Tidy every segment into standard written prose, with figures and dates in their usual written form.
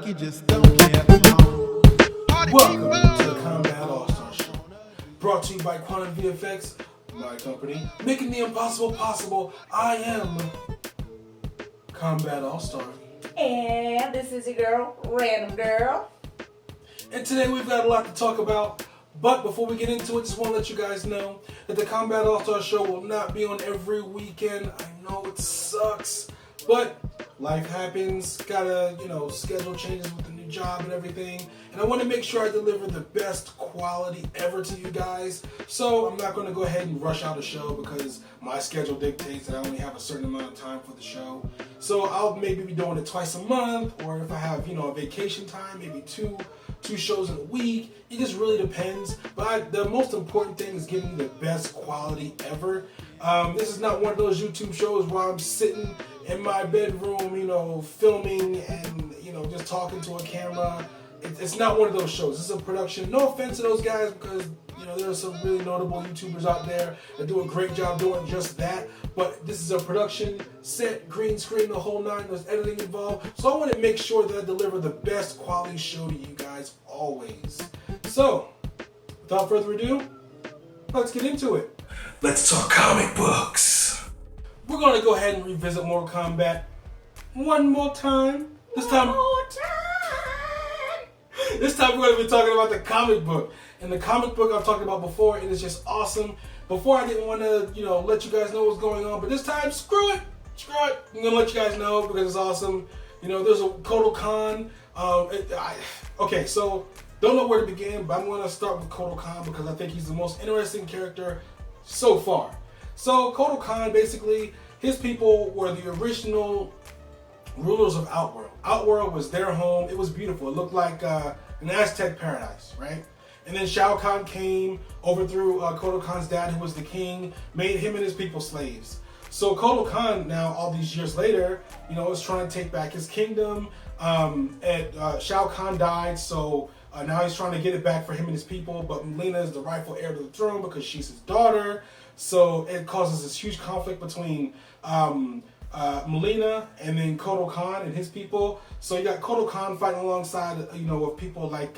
like you just don't care. Welcome to the Kombat AllStar Show, brought to you by Quantum VFX, my company, making the impossible possible. I am Kombat AllStar. And this is your girl, Random Girl. And today we've got a lot to talk about, but before we get into it, just want to let you guys know that the Kombat AllStar Show will not be on every weekend. I know it sucks, but life happens, gotta, schedule changes with the new job and everything, and I want to make sure I deliver the best quality ever to you guys, so I'm not going to go ahead and rush out a show because my schedule dictates that I only have a certain amount of time for the show. So I'll maybe be doing it twice a month, or if I have, a vacation time, maybe two shows in a week. It just really depends, but the most important thing is giving you the best quality ever. This is not one of those YouTube shows where I'm sitting in my bedroom, filming and, just talking to a camera. It's not one of those shows. This is a production. No offense to those guys because, there are some really notable YouTubers out there that do a great job doing just that. But this is a production, set, green screen, the whole nine. There's editing involved. So I want to make sure that I deliver the best quality show to you guys always. So, without further ado, let's get into it. Let's talk comic books. We're going to go ahead and revisit Mortal Kombat one more time. This time we're going to be talking about the comic book. And the comic book I've talked about before, and it's just awesome. Before I didn't want to, let you guys know what's going on, but this time, screw it. I'm going to let you guys know because it's awesome. There's a Kotal Khan. Okay, so don't know where to begin, but I'm going to start with Kotal Khan because I think he's the most interesting character so far. So Kotal Khan, basically, his people were the original rulers of Outworld. Outworld was their home. It was beautiful. It looked like an Aztec paradise, right? And then Shao Kahn came, overthrew Kotal Khan's dad, who was the king, made him and his people slaves. So Kotal Khan, now all these years later, is trying to take back his kingdom. And Shao Kahn died, so now he's trying to get it back for him and his people. But Mileena is the rightful heir to the throne because she's his daughter. So it causes this huge conflict between Mileena and then Kotal Khan and his people. So you got Kotal Khan fighting alongside, with people like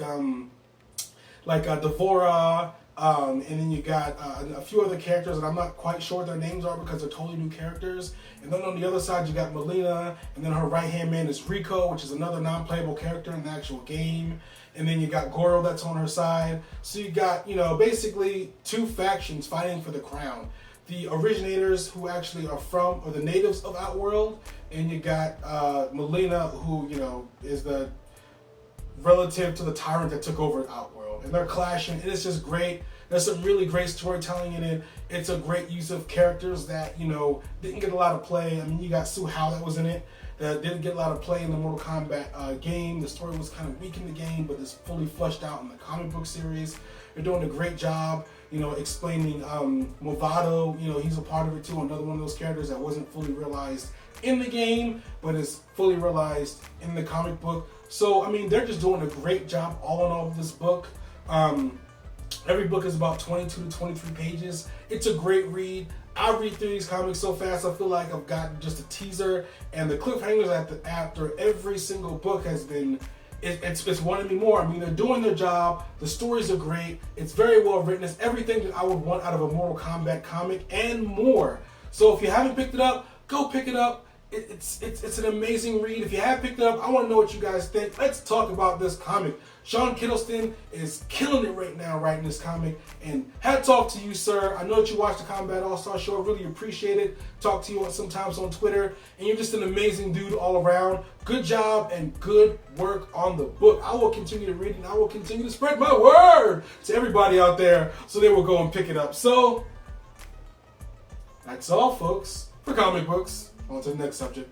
Devora, and then you got a few other characters that I'm not quite sure what their names are because they're totally new characters. And then on the other side you got Mileena, and then her right-hand man is Rico, which is another non-playable character in the actual game. And then you got Goro that's on her side. So you got, basically two factions fighting for the crown. The originators who actually are the natives of Outworld, and you got Mileena, who, is the relative to the tyrant that took over Outworld. And they're clashing, and it's just great. There's some really great storytelling in it. It's a great use of characters that, didn't get a lot of play. I mean, you got Su Hao that was in it, that didn't get a lot of play in the Mortal Kombat game. The story was kind of weak in the game, but it's fully fleshed out in the comic book series. They're doing a great job, explaining Movado. He's a part of it too. Another one of those characters that wasn't fully realized in the game, but is fully realized in the comic book. So, I mean, they're just doing a great job all in all of this book. Every book is about 22 to 23 pages. It's a great read. I read through these comics so fast, I feel like I've gotten just a teaser, and the cliffhangers after every single book has been, it's wanting me more. I mean, they're doing their job. The stories are great. It's very well written. It's everything that I would want out of a Mortal Kombat comic and more. So if you haven't picked it up, go pick it up. It's an amazing read. If you have picked it up, I want to know what you guys think. Let's talk about this comic. Sean Kittleson is killing it right now writing this comic, and hats off to you, sir. I know that you watch the Kombat AllStar Show. I really appreciate it. Talk to you sometimes on Twitter, and you're just an amazing dude all around. Good job and good work on the book. I will continue to read it, and I will continue to spread my word to everybody out there so they will go and pick it up. So, that's all, folks, for comic books. On to the next subject.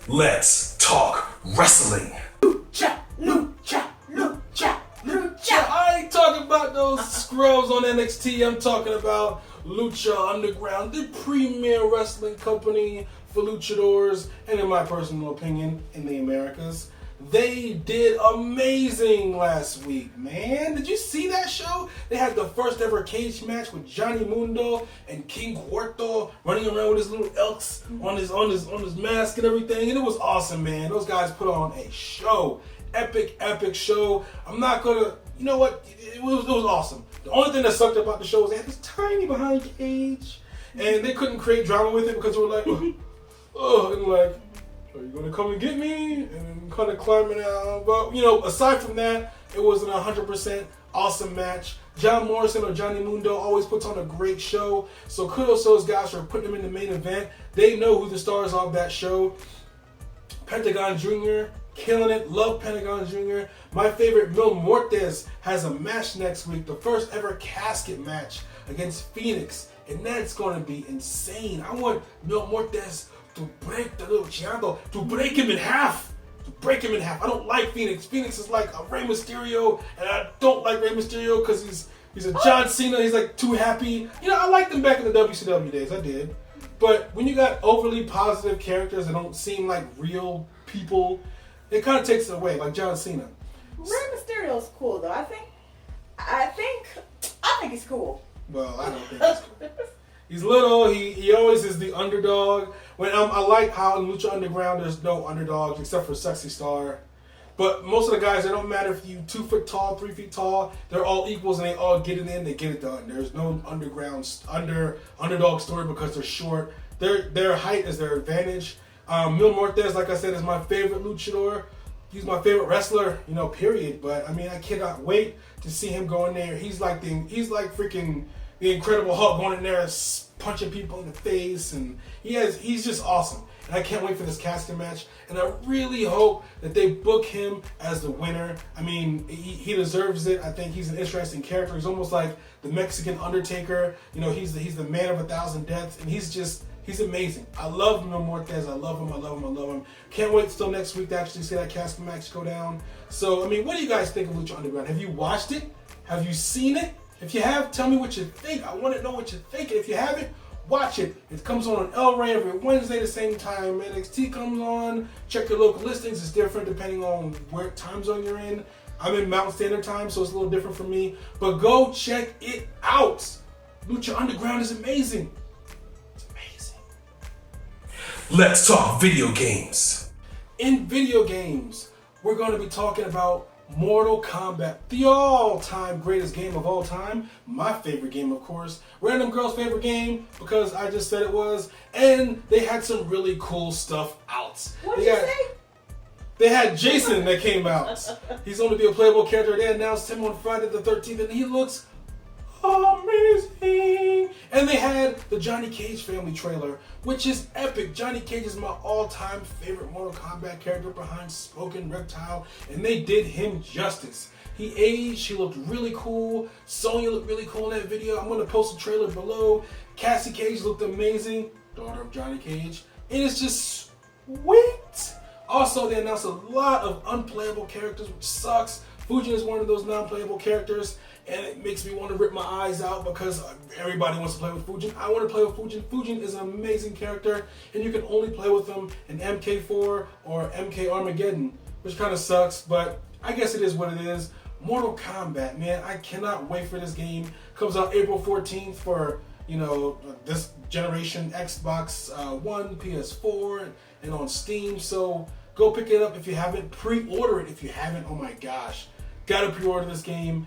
Let's talk wrestling. Lucha, lucha, lucha, lucha. I ain't talking about those scrubs on NXT. I'm talking about Lucha Underground, the premier wrestling company for luchadors, and in my personal opinion, in the Americas. They did amazing last week, man. Did you see that show? They had the first ever cage match with Johnny Mundo and King Cuerno running around with his little elks on his mask and everything, and it was awesome, man. Those guys put on a show. epic show. I'm not gonna, you know what? It was awesome. The only thing that sucked about the show was they had this tiny behind cage, and they couldn't create drama with it because they were like, and like, are you gonna come and get me? And then kind of climbing out. But aside from that, it was an 100% awesome match. John Morrison or Johnny Mundo always puts on a great show. So kudos to those guys for putting them in the main event. They know who the stars are of that show. Pentagon Jr. killing it. Love Pentagon Jr. My favorite, Mil Muertes, has a match next week. The first ever casket match against Phoenix. And that's going to be insane. I want Mil Muertes to break the little Chiando, to break him in half. I don't like Phoenix. Phoenix is like a Rey Mysterio, and I don't like Rey Mysterio because he's a John Cena. He's like too happy. I liked him back in the WCW days. I did. But when you got overly positive characters that don't seem like real people, it kind of takes it away, like John Cena. Rey Mysterio's cool though. I think he's cool. Well, I don't think he's cool. He's little. He always is the underdog. I like how in Lucha Underground there's no underdogs except for Sexy Star. But most of the guys, it don't matter if you 2 foot tall, 3 feet tall. They're all equals and they all get it in. They get it done. There's no underdog story because they're short. Their height is their advantage. Mil Muertes, like I said, is my favorite luchador. He's my favorite wrestler, period. But I cannot wait to see him go in there. He's like freaking the Incredible Hulk going in there punching people in the face, and he's just awesome. And I can't wait for this casket match. And I really hope that they book him as the winner. He deserves it. I think he's an interesting character. He's almost like the Mexican Undertaker. He's the man of 1,000 deaths, and he's amazing. I love Mil Muertes. I love him. Can't wait till next week to actually see that casket match go down. So, what do you guys think of Lucha Underground? Have you watched it? Have you seen it? If you have, tell me what you think. I want to know what you think. And if you haven't, watch it. It comes on El Rey every Wednesday the same time NXT comes on. Check your local listings. It's different depending on where time zone you're in. I'm in Mountain Standard Time, so it's a little different for me. But go check it out. Lucha Underground is amazing. It's amazing. Let's talk video games. In video games, we're going to be talking about Mortal Kombat, the all-time greatest game of all time. My favorite game, of course. Random Girl's favorite game, because I just said it was. And they had some really cool stuff out. What did you say? They had Jason that came out. He's going to be a playable character. They announced him on Friday the 13th, and he looks amazing. And they had the Johnny Cage family trailer, which is epic. Johnny Cage is my all-time favorite Mortal Kombat character behind Smoking Reptile, and they did him justice. He aged, he looked really cool. Sonya looked really cool in that video. I'm going to post a trailer below. Cassie Cage looked amazing, daughter of Johnny Cage. And it's just sweet. Also, they announced a lot of unplayable characters, which sucks. Fujin is one of those non-playable characters, and it makes me want to rip my eyes out because everybody wants to play with Fujin. I want to play with Fujin. Fujin is an amazing character, and you can only play with him in MK4 or MK Armageddon, which kind of sucks, but I guess it is what it is. Mortal Kombat, man, I cannot wait for this game. Comes out April 14th for, this generation, Xbox One, PS4, and on Steam, so go pick it up if you haven't. Pre-order it if you haven't. Oh my gosh. Gotta pre-order this game.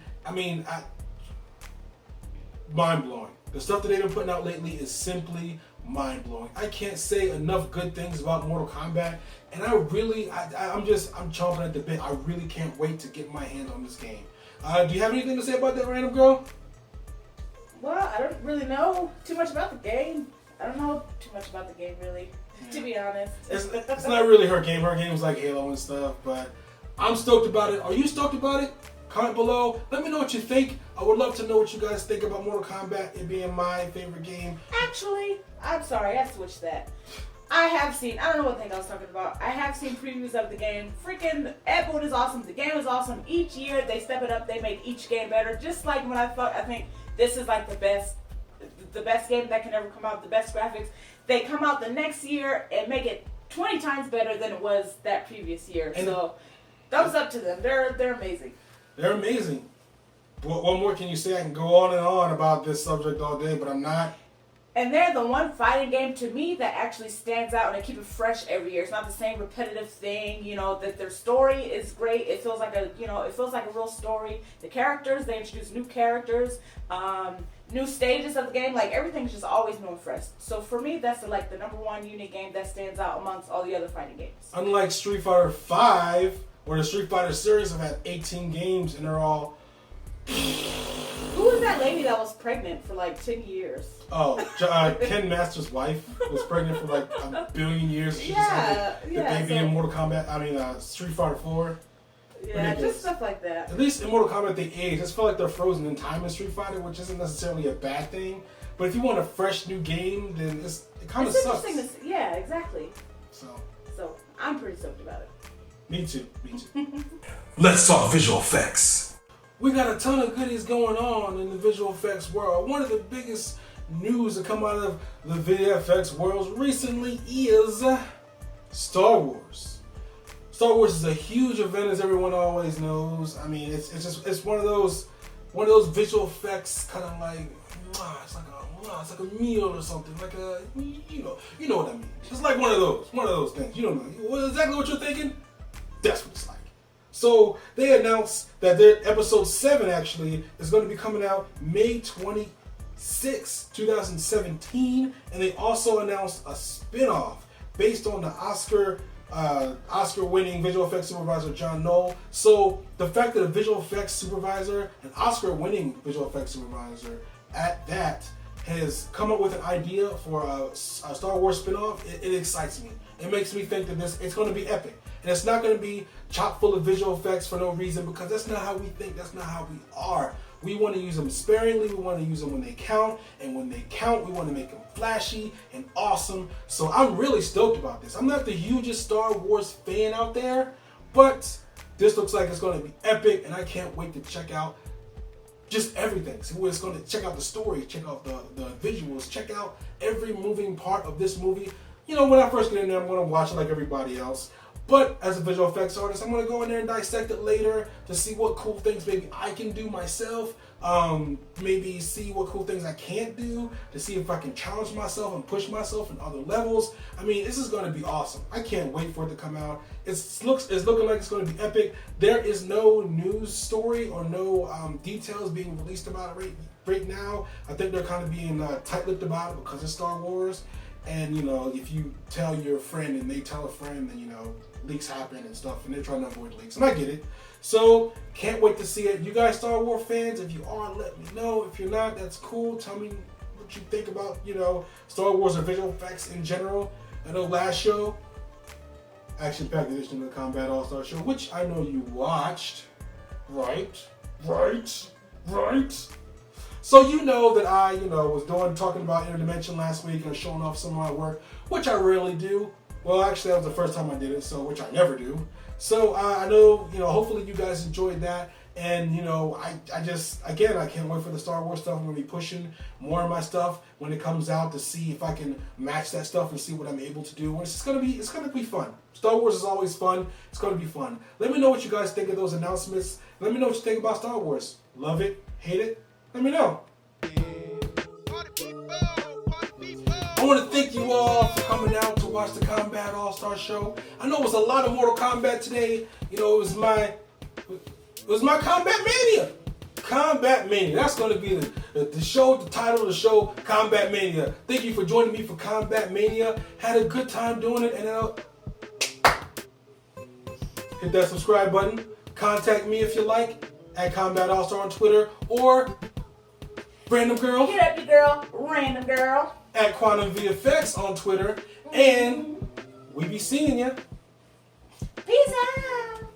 Mind-blowing. The stuff that they've been putting out lately is simply mind-blowing. I can't say enough good things about Mortal Kombat, and I'm chomping at the bit. I really can't wait to get my hands on this game. Do you have anything to say about that, Random Girl? Well, I don't really know too much about the game. I don't know too much about the game, really, to be honest. It's not really her game. Her game's like Halo and stuff, but I'm stoked about it. Are you stoked about it? Comment below. Let me know what you think. I would love to know what you guys think about Mortal Kombat, it being my favorite game. Actually, I'm sorry, I switched that. I don't know what the heck I was talking about. I have seen previews of the game. Freaking Ep.8 is awesome. The game is awesome. Each year they step it up. They make each game better. Just like when I think this is like the best game that can ever come out, the best graphics. They come out the next year and make it 20 times better than it was that previous year. And so thumbs up to them. They're amazing. They're amazing. What more can you say? I can go on and on about this subject all day, but I'm not. And they're the one fighting game to me that actually stands out, and they keep it fresh every year. It's not the same repetitive thing, you know, that their story is great. It feels like a real story. The characters, they introduce new characters, new stages of the game. Like, everything's just always new and fresh. So for me, that's the number one unique game that stands out amongst all the other fighting games. Unlike Street Fighter V, where the Street Fighter series have had 18 games and they're all... Who was that lady that was pregnant for like 10 years? Oh, Ken Master's wife was pregnant for like a billion years. She just had the baby in Mortal Kombat. Street Fighter 4. Yeah, Ridiculous. just stuff like that. At least in Mortal Kombat, they age. I just feel like they're frozen in time in Street Fighter, which isn't necessarily a bad thing. But if you want a fresh new game, then it kind of sucks. Interesting to, yeah, exactly. So I'm pretty stoked about it. Me too. Let's talk visual effects. We got a ton of goodies going on in the visual effects world. One of the biggest news to come out of the video effects world recently is Star Wars. Star Wars is a huge event, as everyone always knows. I mean, it's one of those visual effects, kind of like it's like a meal or something, like a you know what I mean. It's like one of those things. You don't know exactly what you're thinking. That's what it's like. So they announced that their episode 7 actually is going to be coming out May 26, 2017, and they also announced a spin-off based on the Oscar-winning visual effects supervisor John Knoll. So the fact that a visual effects supervisor, an Oscar-winning visual effects supervisor at that, has come up with an idea for a Star Wars spin-off, it excites me. It makes me think that it's going to be epic. And it's not going to be chock full of visual effects for no reason, because that's not how we think. That's not how we are. We want to use them sparingly. We want to use them when they count. And when they count, we want to make them flashy and awesome. So I'm really stoked about this. I'm not the hugest Star Wars fan out there, but this looks like it's going to be epic. And I can't wait to check out just everything. So it's going to check out the story, check out the visuals, check out every moving part of this movie. You know, when I first get in there, I'm going to watch it like everybody else. But as a visual effects artist, I'm going to go in there and dissect it later to see what cool things maybe I can do myself. Maybe see what cool things I can't do, to see if I can challenge myself and push myself in other levels. I mean, this is going to be awesome. I can't wait for it to come out. It's looking like it's going to be epic. There is no news story or no details being released about it right now. I think they're kind of being tight-lipped about it because it's Star Wars. And, you know, if you tell your friend and they tell a friend, then, you know, leaks happen and stuff, and they're trying to avoid leaks. And I get it. So, can't wait to see it. You guys Star Wars fans, if you are, let me know. If you're not, that's cool. Tell me what you think about, you know, Star Wars or visual effects in general. I know last show, action-packed edition of the Kombat AllStar show, which I know you watched. Right? So you know that I, was talking about Interdimension last week and showing off some of my work, which I rarely do. Well, actually, that was the first time I did it, so which I never do. So I know, hopefully you guys enjoyed that. And, I can't wait for the Star Wars stuff. I'm going to be pushing more of my stuff when it comes out to see if I can match that stuff and see what I'm able to do. And it's going to be fun. Star Wars is always fun. It's going to be fun. Let me know what you guys think of those announcements. Let me know what you think about Star Wars. Love it? Hate it? Let me know. I want to thank you all for coming out to watch the Kombat AllStar show. I know it was a lot of Mortal Kombat today. It was my KombatMania. KombatMania. That's going to be the show, the title of the show, KombatMania. Thank you for joining me for KombatMania. Had a good time doing it. And hit that subscribe button. Contact me if you like at Kombat AllStar on Twitter, or Random Girl. Get up, your girl. Random Girl. At Quantum VFX on Twitter. And we be seeing ya. Peace out.